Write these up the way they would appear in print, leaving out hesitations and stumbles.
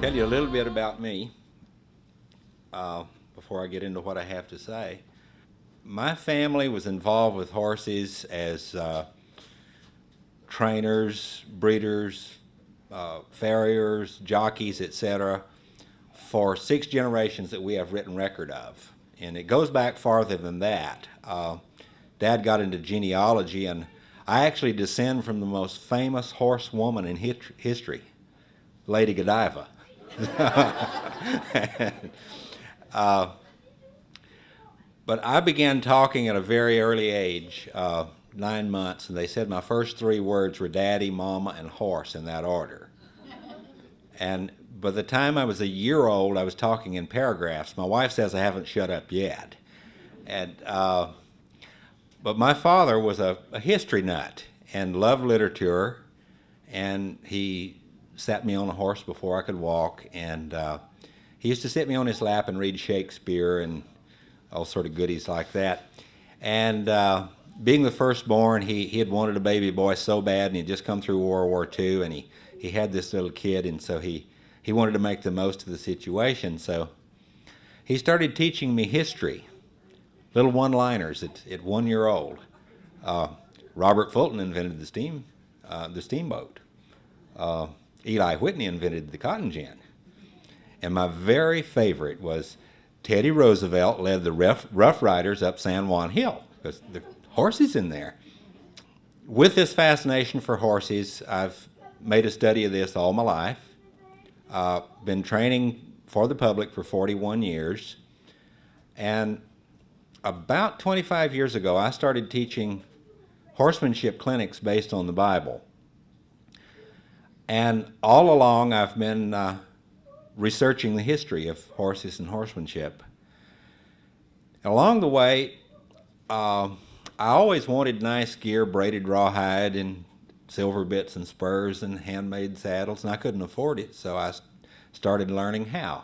tell you a little bit about me before I get into what I have to say. My family was involved with horses as trainers, breeders, farriers, jockeys, etc., for 6 generations that we have written record of. And it goes back farther than that. Dad got into genealogy, and I actually descend from the most famous horsewoman in history, Lady Godiva. But I began talking at a very early age, 9 months, and they said my first 3 words were daddy, mama, and horse in that order. And by the time I was a year old, I was talking in paragraphs. My wife says I haven't shut up yet. And but my father was a history nut and loved literature, and he sat me on a horse before I could walk, and he used to sit me on his lap and read Shakespeare and all sort of goodies like that. And being the firstborn, he had wanted a baby boy so bad, and he'd just come through World War II, and he had this little kid, and so he wanted to make the most of the situation. So he started teaching me history, little one-liners at 1 year old. Robert Fulton invented the steamboat. Eli Whitney invented the cotton gin. And my very favorite was Teddy Roosevelt led the Rough Riders up San Juan Hill, because the horses in there. With this fascination for horses, I've made a study of this all my life. Been training for the public for 41 years. And about 25 years ago, I started teaching horsemanship clinics based on the Bible. And all along, I've been researching the history of horses and horsemanship. Along the way, I always wanted nice gear, braided rawhide and silver bits and spurs and handmade saddles, and I couldn't afford it, so I started learning how.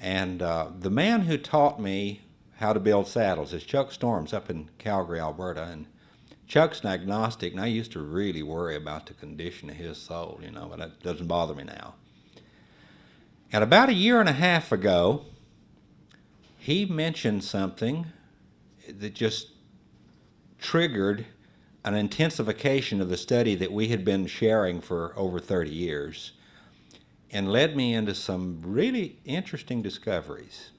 And the man who taught me how to build saddles is Chuck Storms up in Calgary, Alberta. And Chuck's an agnostic, and I used to really worry about the condition of his soul, but that doesn't bother me now. And about a year and a half ago, he mentioned something that just triggered an intensification of the study that we had been sharing for over 30 years and led me into some really interesting discoveries.